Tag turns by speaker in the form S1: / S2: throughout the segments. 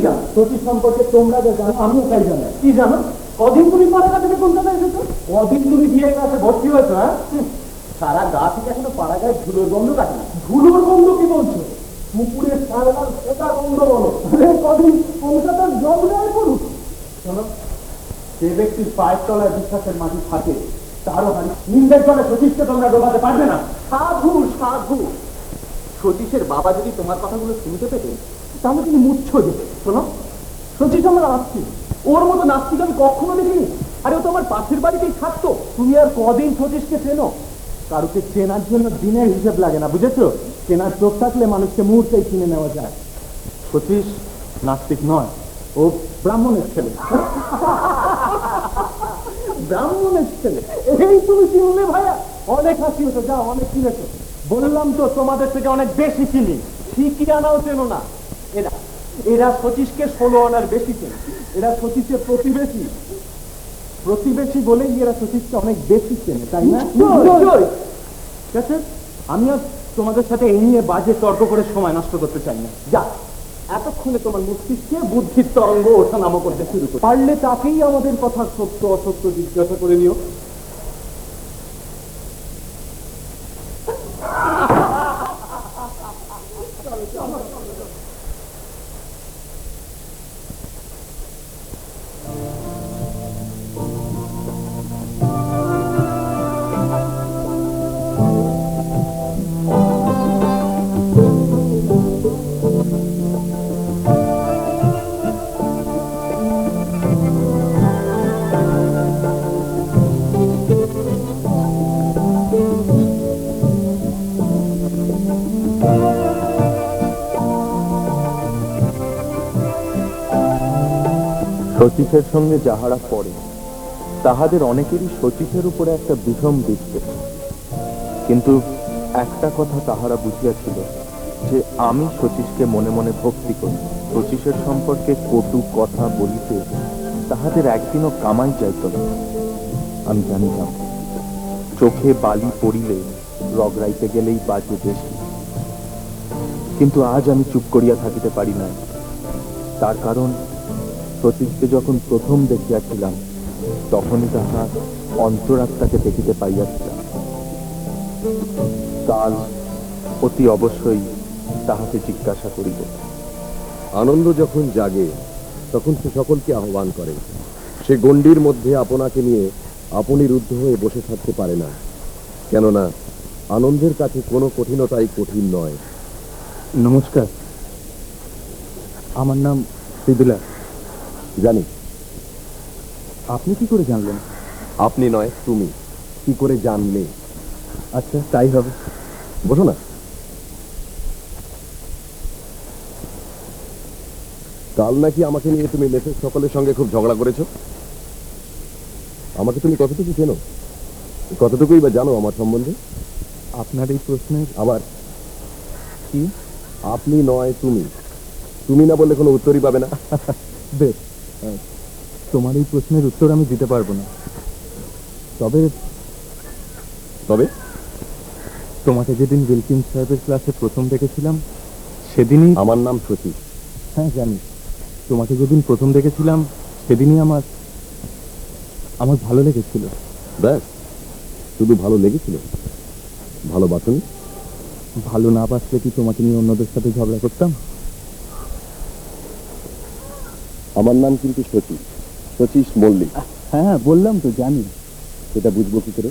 S1: জানো সতীশ সম্পর্কে? তোমরা যা জানো আমিও তাই জানো। কি জানো? কদিন তুমি পাড়াগা থেকে কলকাতা এসেছো? কদিন তুমি বিয়ে কাছে ভর্তি হয়েছো? হ্যাঁ, সারা গা থেকে এখনো পাড়াগায় ধুলোর গন্ধ কাটে না। ধুলোর গন্ধ কি বলছো? পুকুরের সারা ফোটা গন্ধ বলো। কদিন কলকাতার জল নেয় করুক। শোনো, যে ব্যক্তির পায়ের তলায় বিশ্বাসের মাটি থাকে তারও হারি নিন্দের জলে সতীশকে তোমরা ডোবাতে পারবে না। সাধু সাধু, সতীশের বাবা যদি তোমার কথাগুলো শুনতে পেতেন তাহলে তুমি মুচ্ছ যেতে। শোনো, সতীশ আমার আত্মীয়, ওর মতো নাস্তিক আমি কখনো দেখিনি। আরে ও তো আমার পাশের বাড়িতেই থাকতো। তুমি আর কদিন সতীশকে চেনো? কারুকে চেনার জন্য দিনের হিসেব লাগে না, বুঝেছো? চেনার চোখ থাকলে মানুষকে মুহূর্তেই চিনে নেওয়া যায়। সতীশ নাস্তিক নয়, ও ব্রাহ্মণের ছেলে। ব্রাহ্মণের ছেলে? এই তুমি চিনলে ভাইয়া? অনেক হাসি হতো, যাও অনেক চিনেছো। বললাম তো তোমাদের থেকে অনেক বেশি চিনি। ঠিকই আনাও চেনো না। এরা এরা সতীশকে 16 আনার বেশি চেনে। এরা সতীশের প্রতিবেশী। প্রতিবেশী বলেই এরা সতীশকে অনেক বেশি চেনে, তাই না? ঠিক আছে, আমি আর তোমাদের সাথে এই নিয়ে বাজে তর্ক করে সময় নষ্ট করতে চাই না। যা, এতক্ষণে তোমার মস্তিষ্কে বুদ্ধির তরঙ্গ ওঠা নামা করতে শুরু করে। পারলে তাকেই আমাদের কথা সত্য অসত্য জিজ্ঞাসা করে নিও।
S2: শচীশের সঙ্গে যাহারা পড়ে তাহাদের অনেকেরই শচীশের উপরে একটা বিষম বিশ্বাস, কিন্তু একটা কথা তাহারা বুঝিয়াছিল যে আমি শচীশকে মনে মনে ভক্তি করি। শচীশের সম্পর্কে কটু কথা বলিতে তাহাদের একদিনও কামাই যাইত না। আমি জানিতাম চোখে বালি পড়িলে রগড়াইতে গেলেই বাজে বেশি, কিন্তু আজ আমি চুপ করিয়া থাকিতে পারি না। তার কারণ শচীশকে যখন প্রথম দেখিয়াছিলাম তখনই তাহার অন্তরাত্মাকে দেখিতে পাইয়াছিলাম। কাল অতি অবশ্যই তাহাকে জিজ্ঞাসা করিব।
S3: আনন্দ যখন জাগে তখন সে সকলকে আহ্বান করে। সে গণ্ডির মধ্যে আপনাকে নিয়ে আপনি রুদ্ধ হয়ে বসে থাকতে পারে না, কেননা আনন্দের কাছে কোনো কঠিনতাই কঠিন নয়।
S2: নমস্কার, আমার নাম সিদুলা।
S3: জানি।
S2: আপনি কি করে জানলেন?
S3: আপনি নয়, তুমি কি করে জানলে?
S2: আচ্ছা, তাই হবে।
S3: বসো না। কাল নাকি আমাকে নিয়ে তুমি মেসেজ সকলের সঙ্গে খুব ঝগড়া করেছো। আমাকে তুমি কতটুকু চেনো, কতটুকুই বা জানো আমার সম্বন্ধে?
S2: আপনার এই প্রশ্নের
S3: আবার
S2: কি?
S3: আপনি নয়, তুমি। তুমি না বললে কোনো উত্তরই পাবে না।
S2: বেশ, তোমার এই প্রশ্নের উত্তর আমি দিতে পারবো না। তবে
S3: তবে
S2: তোমাকে যেদিন উইলকিন্স সাহেবের ক্লাসে প্রথম দেখেছিলাম সেদিনই।
S3: আমার নাম সতীশ।
S2: হ্যাঁ জানি। তোমাকে যেদিন প্রথম দেখেছিলাম সেদিনই আমার ভালো লেগেছিল।
S3: ব্যাস, শুধু ভালো লেগেছিল, ভালোবাসনি?
S2: ভালো না বাসলে কি তোমাকে নিয়ে অন্যদের সাথে ঝগড়া করতাম?
S3: আমার নাম কিন্তু সতীশ, সতীশ মল্লিক।
S2: হ্যাঁ বললাম তো, জানি।
S3: সেটা বুঝবো কি করে?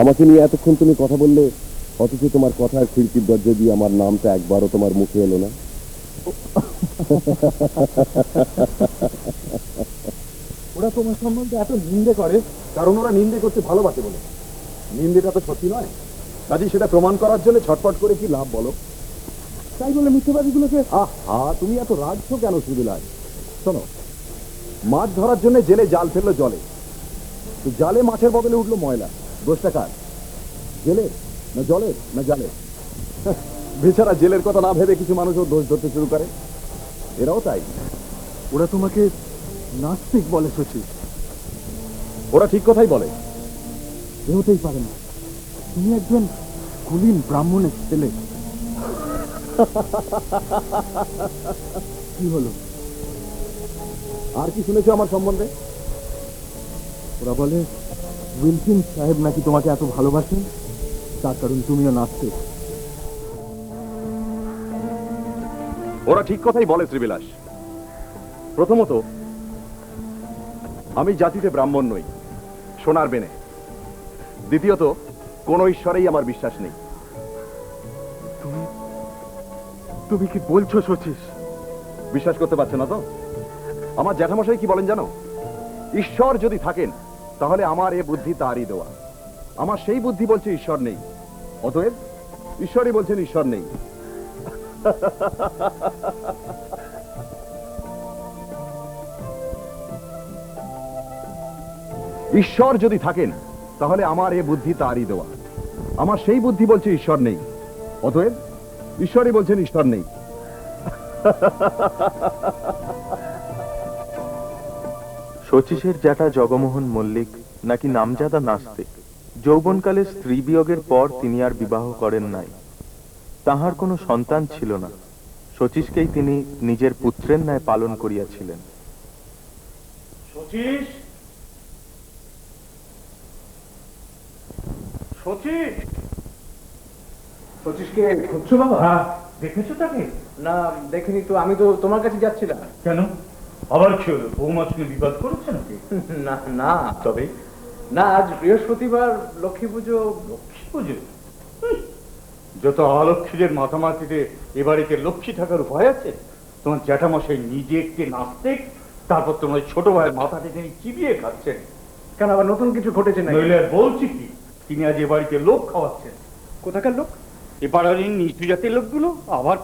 S3: আমাকে নিয়ে এতক্ষণ তুমি কথা বললে, অথচ তোমার কথার খিড়কির দরজা দিয়ে আমার নামটা একবারও তোমার মুখে এলো না।
S1: ওরা তোমার সম্বন্ধে এত নিন্দে করে কারণ ওরা নিন্দে করতে ভালোবাসে বলে। নিন্দেটা তো সত্যি নয়, কাজেই সেটা প্রমাণ করার জন্য ছটফট করে কি লাভ বলো? তাই বলে মিথ্যেবাদীগুলোকে তুমি এত রাগছো কেন সুবিলাস? শোনো, মাছ ধরার জন্য জেলে জাল ফেললো জলে, তো জালে মাছের বদলে উঠলো ময়লা। দোষটা কার? জেলের না জলের না জালের? বেচারা জেলের কথা না ভেবে কিছু মানুষও দোষ ধরতে শুরু করে। এরাও তাই। ওরা তোমাকে নাস্তিক বলে শচীশ। ওরা ঠিক কথাই বলে। এ হতেই পারে না, তুমি একজন কুলীন ব্রাহ্মণের ছেলে। কি হলো,
S3: আর কি শুনেছো আমার সম্বন্ধে?
S2: ওরা বলে উইলকিন সাহেব নাকি তোমাকে এত ভালোবাসেন, তার কারণ তুমিও নাচতে।
S3: ওরা ঠিক কথাই বলে শ্রীবিলাস। প্রথমত, আমি জাতিতে ব্রাহ্মণ নই, সোনার বেনে। দ্বিতীয়ত, কোন ঈশ্বরেই আমার বিশ্বাস নেই।
S2: তুমি কি বলছো শচীশ?
S3: বিশ্বাস করতে পারছো না তো? আমার জ্যাঠামশাই কি বলেন জানো? ঈশ্বর যদি থাকেন তাহলে আমার এ বুদ্ধি তারই দেওয়া। আমার সেই বুদ্ধি বলছে ঈশ্বর নেই, অতএব ঈশ্বরই বলছেন ঈশ্বর নেই। ঈশ্বর যদি থাকেন তাহলে আমার এ বুদ্ধি তারই দেওয়া। আমার সেই বুদ্ধি বলছে ঈশ্বর নেই, অতএব ঈশ্বরই বলছেন ঈশ্বর নেই।
S2: শচীশের জ্যাঠা জগমোহন মল্লিক নাকি নামজাদা নাস্তিক। যৌবনকালে স্ত্রী বিয়োগের পর তিনি আর বিবাহ করেন নাই। তাহার কোনো সন্তান ছিল না। শচীশকেই তিনি নিজের পুত্রের ন্যায় পালন করিয়াছিলেন।
S1: শচীশ, শচীশ, শচীশকে খুঁজছো বাবা?
S4: হ্যাঁ, দেখেছো তাকে?
S1: না দেখিনি তো, আমি তো তোমার কাছে যাচ্ছিলাম।
S4: কেন, আবার কি হলো? বৌমা সঙ্গে বিবাদ করেছে নাকি?
S1: না না,
S4: তবে
S1: না আজ বৃহস্পতিবার, লক্ষ্মী পুজো।
S4: লক্ষ্মী পুজো? যত অলক্ষ্মীদের মাথামাতিতে এ বাড়িতে লক্ষ্মী থাকার উপায় আছে? তোমার জ্যাঠামশাই নিজে একটি নাস্তিক, তারপর তোমার ছোট ভাইয়ের মাথাতে তিনি চিবিয়ে খাচ্ছেন।
S1: কেন আবার নতুন কিছু ঘটেছে না?
S4: নইলে আর বলছি কি, তিনি আজ এ বাড়িতে লোক খাওয়াচ্ছেন।
S1: কোথাকার লোক?
S4: এ পাড়ার এই নিচু জাতের লোকগুলো। আবার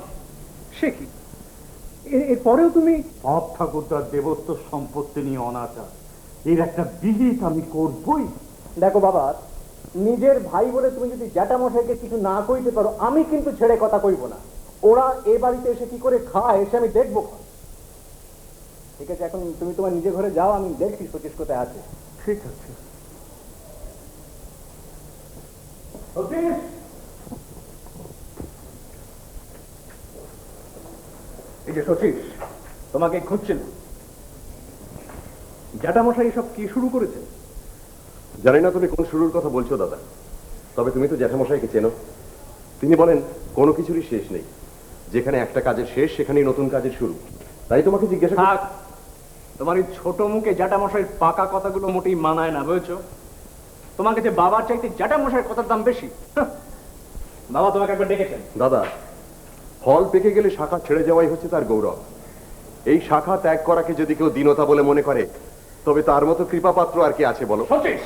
S1: সে কি? এরপরেও তুমি?
S4: বাপ ঠাকুর তার দেবত্ব সম্পত্তি নিয়ে অনাচার, এর একটা বিহিত আমি করবই।
S1: দেখো বাবা, নিজের ভাই বলে তুমি যদি জ্যাঠামশাইকে কিছু না কইতে পারো, আমি কিন্তু ছেড়ে কথা কইব না। ওরা এ বাড়িতে এসে কি করে খায় এসে আমি দেখবো। ঠিক আছে, এখন তুমি তোমার নিজের ঘরে যাও, আমি দেখছি শচীশ কোথায় আছে।
S4: ঠিক আছে।
S1: এই যে শচীশ, তোমাকে খুঁজছিল। জ্যাঠামশাই সব কি শুরু করেছে?
S3: জানি না তুমি কোন শুরুর কথা বলছো দাদা, তবে তুমি তো জ্যাঠামশাইকে চেনো। তিনি বলেন কোনো কিছুরই শেষ নেই, যেখানে একটা কাজের শেষ সেখানেই নতুন কাজের শুরু। তাই তোমাকে জিজ্ঞাসা
S1: থাক, তোমার এই ছোট মুখে জ্যাঠামশাইয়ের পাকা কথাগুলো মোটেই মানায় না, বুঝেছো? তোমার কাছে বাবার চাইতে জ্যাঠামশাইয়ের কথার দাম বেশি। বাবা তোমাকে একবার ডেকেছেন।
S3: দাদা, ফল পেকে গেলে শাখা ছেড়ে যাওয়াই হচ্ছে তার গৌরব। এই শাখা ত্যাগ করাকে যদি কেউ দীনতা বলে মনে করে, তবে তার মতো কৃপাপাত্র আর কি আছে বলো?
S1: শচীশ,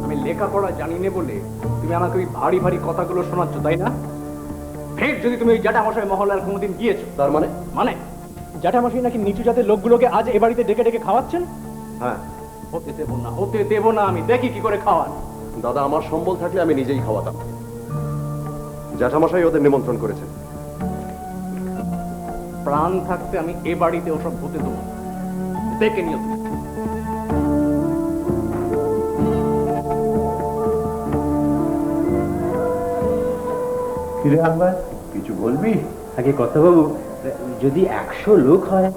S1: আমি লেখাপড়া জানি না বলে তুমি আমাকে ওই ভারী ভারী কথাগুলো শোনাচ্ছ, তাই না? ফের যদি তুমি ওই জ্যাঠামশাই মহলে আর কোনোদিন গিয়েছো,
S3: তার মানে?
S1: মানে জ্যাঠামশাই নাকি নিচু জাতের লোকগুলোকে আজ এ বাড়িতে ডেকে ডেকে খাওয়াচ্ছেন?
S3: হ্যাঁ
S1: হতে দেবো না, হতে দেবো না। আমি দেখি কি করে খাওয়ান।
S3: দাদা, আমার সম্বল থাকলে আমি নিজেই খাওয়াতাম। জ্যাঠামশাই ওদের নিমন্ত্রণ করেছেন।
S1: প্রাণ থাকতে আমি এ বাড়িতে ওসব হতে দেবো না। দেখে নিও তুমি।
S5: ফিরে আনবার কিছু বলবি?
S6: আগে কথা বাবু, যদি 100 লোক হয়?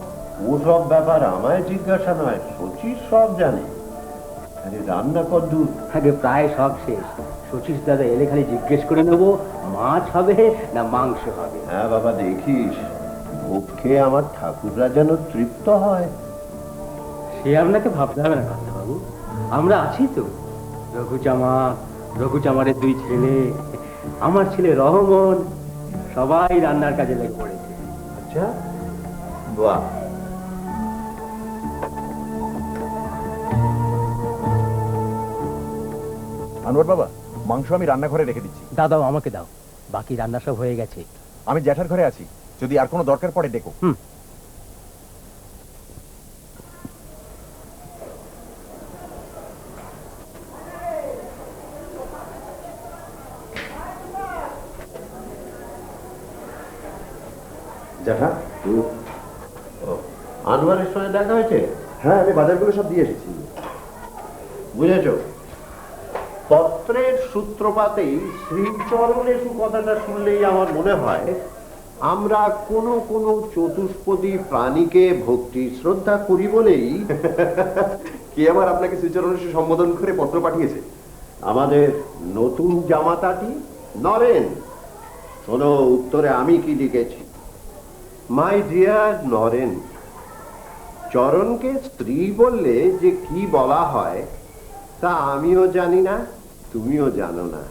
S5: ও সব ব্যাপার আমায় জিজ্ঞাসা নয়, শচীশ সব জানে। আরে রান্না কর দূর।
S6: আগে প্রায় সব শেষ। শচীশ দাদা এলে খালি জিজ্ঞেস করে নেবো মাছ হবে না মাংস হবে।
S5: হ্যাঁ বাবা, দেখিস ভোগ খেয়ে আমার ঠাকুররা যেন তৃপ্ত হয়।
S6: সে আপনাকে ভাবতে হবে না কথা বাবু, আমরা আছি তো। রঘুচামারের 2 ছেলে, আমার ছেলে রহমন, সবাই রান্নার কাজে লেগে পড়েছে।
S5: আচ্ছা, বাহ।
S3: আনোয়ার বাবা, মাংস আমি রান্নাঘরে রেখে দিচ্ছি।
S6: দাদাও আমাকে দাও, বাকি রান্না সব হয়ে গেছে।
S3: আমি জ্যাঠার ঘরে আছি, যদি আর কোনো দরকার পড়ে ডেকো। জ্যাঠা,
S5: আনোয়ারের সঙ্গে দেখা হয়েছে?
S3: হ্যাঁ, আমি বাজারগুলো সব দিয়ে এসেছি।
S5: বুঝেছ, পত্রের সূত্রপাতেই শ্রীচরণের কথাটা শুনলেই আমার মনে হয় আমরা কোনো কোনো চতুষ্পদী প্রাণীকে ভক্তি শ্রদ্ধা করি বলেই
S3: কে আবার আপনাকে শ্রীচরণে সম্বোধন করে পত্র পাঠিয়েছে?
S5: আমাদের নতুন জামাতাটি নরেন। শোনো উত্তরে আমি কি লিখেছি। মাই ডিয়ার নরেন, চরণকে স্ত্রী বললে যে কি বলা হয় তা আমিও জানি না, তুমিও জানো না,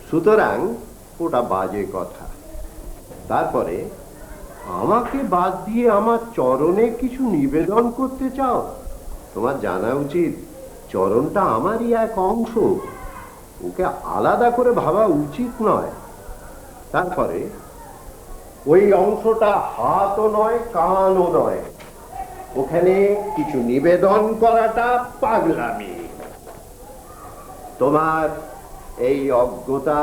S5: সুতরাং ওটা বাজে কথা। তারপরে আমাকে বাদ দিয়ে আমার চরণে কিছু নিবেদন করতে চাও? তোমার জানা উচিত চরণটা আমারই এক অংশ, ওকে আলাদা করে ভাবা উচিত নয়। তারপরে ওই অংশটা হাতও নয় কানও নয়, ওখানে কিছু নিবেদন করাটা পাগলামি। তোমার এই অজ্ঞতা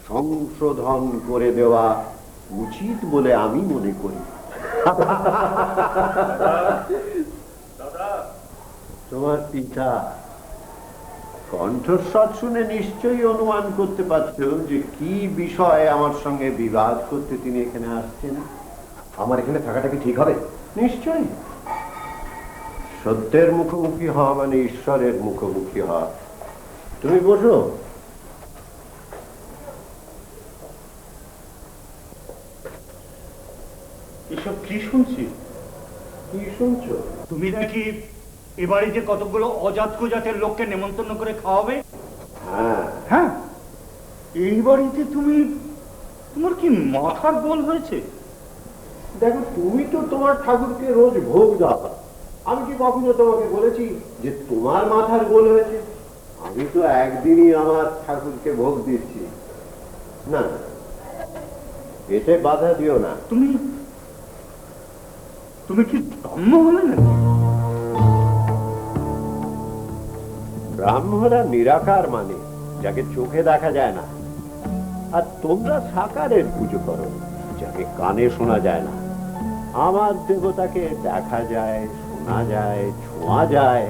S5: সংশোধন করে দেওয়া উচিত বলে আমি মনে করি। তোমার পিতা কণ্ঠস্বর শুনে নিশ্চয়ই অনুমান করতে পারছো যে কি বিষয়ে আমার সঙ্গে বিবাদ করতে তিনি এখানে আসছেন।
S3: আমার এখানে থাকাটা কি ঠিক হবে?
S5: নিশ্চয়ই। সত্যের মুখোমুখি হওয়া মানে ঈশ্বরের মুখোমুখি হওয়া। তুমি বসো।
S4: এসব কি শুনছি?
S5: কি শুনছো?
S4: তুমি নাকি এবারে যে কতগুলো অজাত কুজাতের লোককে নেমন্তন্ন করে খাওয়াবে?
S5: হ্যাঁ,
S4: হ্যাঁ, এই বাড়িতে তুমি, তোমার কি মাথার গোল হয়েছে?
S5: দেখো তুমি তো তোমার ঠাকুরকে রোজ ভোগ দাও। আমি কি কখনো তোমাকে বলেছি যে তোমার মাথার গোল হয়েছে? আমি তো একদিনই আমার ঠাকুরকে ভোগ দিচ্ছি। না, এতে বাধা দিও না।
S4: তুমি তুমি কি ব্রাহ্ম হলে নাকি?
S5: ব্রাহ্মরা নিরাকার মানে যাকে চোখে দেখা যায় না, আর তোমরা সাকারের পুজো করো যাকে কানে শোনা যায় না। আমার দেবতাকে দেখা যায়, শোনা যায়, ছোঁয়া যায়,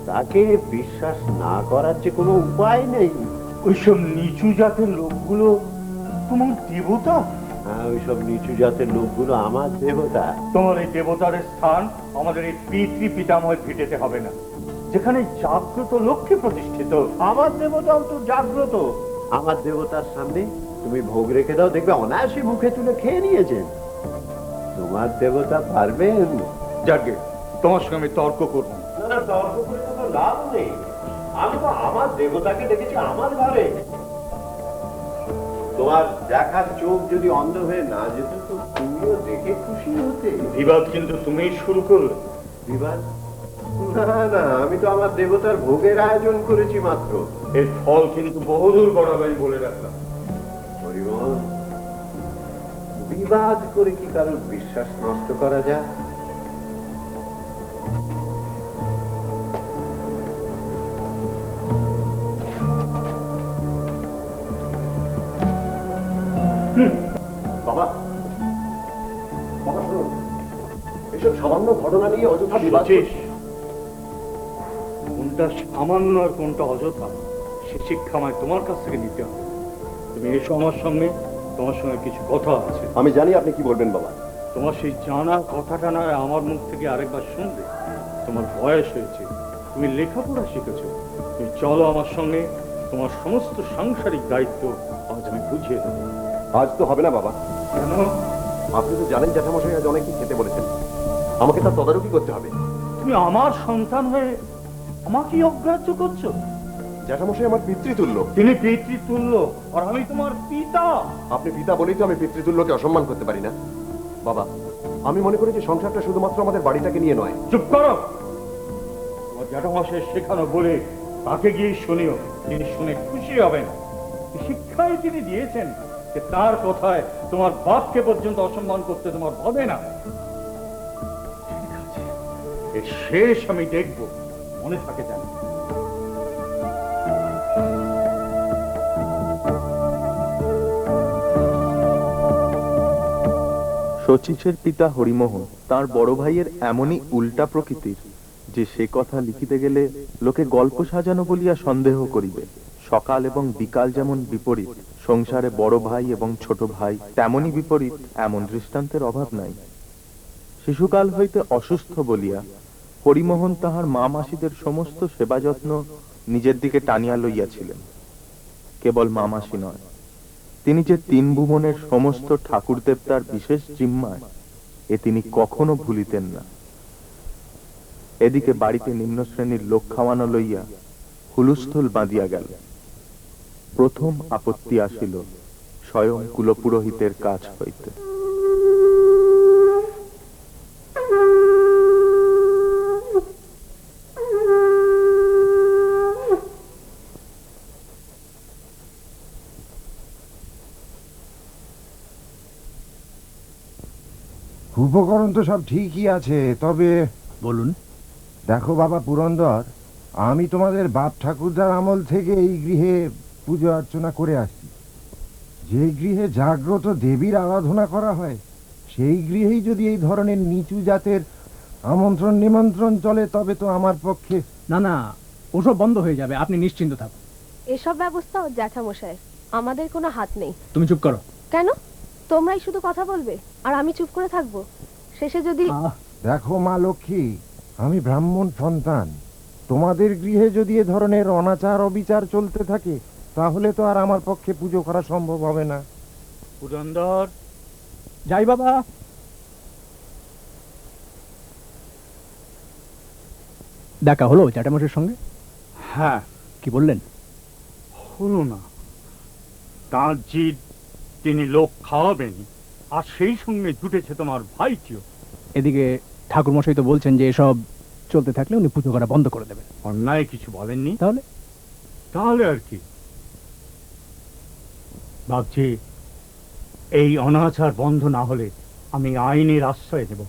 S5: তাকে বিশ্বাস না করার যে কোনো উপায় নেই।
S4: ওইসব নিচু জাতের লোকগুলো তোমার দেবতা?
S5: হ্যাঁ, ওইসব নিচু জাতের লোকগুলো আমার দেবতা।
S4: তোমার এই দেবতার স্থান আমাদের এই পিতৃ পিতামহের ভিটেতে হবে না, যেখানে জাগ্রত লক্ষ্মী প্রতিষ্ঠিত।
S5: আমার দেবতাও তো জাগ্রত। আমার দেবতার সামনে তুমি ভোগ রেখে দাও, দেখবে অনায়াসে মুখে তুলে খেয়ে নিয়েছেন। তোমার দেবতা পারবেন?
S4: যাকে তোমার সঙ্গে আমি তর্ক করবো না।
S5: না না, তর্ক করে কোনো লাভ নেই। আমি তো আমার দেবতাকে দেখেছি আমার ঘরে। তোমার দেখার চোখ যদি অন্ধ হয়ে না যেত তো তুমিও দেখে খুশি হতে।
S4: বিবাদ কিন্তু তুমিই শুরু করলে।
S5: বিবাদ? না না, আমি তো আমার দেবতার ভোগের আয়োজন করেছি মাত্র।
S4: এর ফল কিন্তু বহুদূর গড়াবে আমি বলে রাখলাম।
S5: হরিবল, বিবাদ করে কি কারোর বিশ্বাস নষ্ট করা যায়?
S3: বাবা, বাবা শুনুন, এসব সামান্য ঘটনা নিয়ে অযথা বিবাদ
S4: বুঝেছিস? কোনটা সামান্য আর কোনটা অযথা সে শিক্ষা আমায় তোমার কাছ থেকে নিতে হবে। তুমি এসো আমার সঙ্গে, তোমার সঙ্গে কিছু কথা আছে।
S3: আমি জানি আপনি কি বলবেন বাবা।
S4: তোমার সেই জানা কথাটা না আমার মুখ থেকে আরেকবার শুনবে। তোমার বয়স হয়েছে, তুমি লেখাপড়া শিখেছ, তুমি চলো আমার সঙ্গে, তোমার সমস্ত সাংসারিক দায়িত্ব আজ আমি বুঝিয়ে দেবো।
S3: আজ তো হবে না বাবা।
S4: কেন?
S3: আপনি তো জানেন জ্যাঠামশাই আজ অনেক খেতে বলেছেন, আমাকে তার তদারকি করতে হবে।
S4: তুমি আমার সন্তান হয়ে আমাকেই অগ্রাহ্য করছো?
S3: জ্যাঠামশাই আমার পিতৃতুল্য।
S4: তিনি পিতৃতুল্য আর আমি তোমার পিতা।
S3: আপনি পিতা বলেই তো আমি পিতৃতুল্যকে অসম্মান করতে পারি না। বাবা, আমি মনে করি যে সংসারটা শুধুমাত্র আমাদের বাড়িটাকে নিয়ে নয়।
S4: চুপ করো। তোমার জ্যাঠামশাই শেখানো বলে তাকে গিয়ে শুনিও, তিনি শুনে খুশি হবেন। শিক্ষায় তিনি দিয়েছেন যে তার কথায় তোমার বাপকে পর্যন্ত অসম্মান করতে তোমার হবে না। ঠিক আছে, এর শেষ আমি দেখব, মনে থাকে জানি।
S2: শচীশের পিতা হরিমোহন তার বড় ভাইয়ের এমনই উল্টা প্রকৃতির যে সে কথা লিখিতে গেলে লোকে গল্প সাজানো বলিয়া সন্দেহ করিবে। সকাল এবং বিকাল যেমন বিপরীত, সংসারে বড় ভাই এবং ছোট ভাই তেমনই বিপরীত এমন দৃষ্টান্তের অভাব নাই। শিশুকাল হইতে অসুস্থ বলিয়া হরিমোহন তাহার মা মাসিদের সমস্ত সেবা যত্ন নিজের দিকে টানিয়া লইয়াছিলেন। কেবল মা মাসি নয়, তিনি যে 3 ভুবনের সমস্ত ঠাকুর দেবতার বিশেষ জিম্মায়, এ তিনি কখনো ভুলিতেন না। এদিকে বাড়িতে নিম্ন শ্রেণীর লোক খাওয়ানো লইয়া হুলস্থুল বাঁধিয়া গেল। প্রথম আপত্তি আসিল স্বয়ং কুলপুরোহিতের কাছ হইতে।
S7: উপকরণ তো সব ঠিকই আছে, তবে
S6: বলুন।
S7: দেখো বাবা পুরন্দর, আমি তোমাদের বাপ ঠাকুরদার আমল থেকে এই গৃহে পুজো অর্চনা করে আসছি। যে গৃহে জাগ্রত দেবীর আরাধনা করা হয়, সেই গৃহেই যদি এই ধরনের নিচু জাতের আমন্ত্রণ নিমন্ত্রণ চলে, তবে তো আমার পক্ষে।
S6: না না, ওসব বন্ধ হয়ে যাবে, আপনি নিশ্চিন্ত থাকুন।
S8: এসব ব্যবস্থা ওর জ্যাঠামশাই, আমাদের কোনো হাত নেই।
S6: তুমি চুপ করো।
S8: কেন? তোমরাই শুধু কথা বলবে আর আমি চুপ করে থাকবো? শেষে যদি
S7: দেখো মা লক্ষ্মী, আমি ব্রাহ্মণ সন্তান। তোমাদের গৃহে যদি এ ধরনের অনাচার অবিচার চলতে থাকে, তাহলে তো আর আমার পক্ষে পুজো করা সম্ভব হবে না।
S4: পুরন্দর,
S6: যাই বাবা। দেখা হলো জ্যাঠামশাইয়ের সঙ্গে?
S4: হ্যাঁ।
S6: কি বললেন?
S4: হলো না। তাঁর জিদ তিনি লোক খাওয়াবেন, আর সেই সঙ্গে জুটেছে তোমার ভাইটিও।
S6: এদিকে ঠাকুরমশাই তো বলছেন যে এসব চলতে থাকলে উনি পুজো করা বন্ধ করে দেবেন।
S4: অন্যায় কিছু বলেননি?
S6: তাহলে
S4: তাহলে আর কি, ভাবছি এই অনাচার বন্ধ না হলে আমি আইনের আশ্রয় নেব।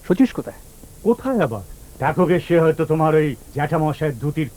S6: শচীশ কোথায়?
S4: কোথায় আবার? দেখো গে, সে হয়তো তোমার ওই জ্যাঠামশায়ের ধুতির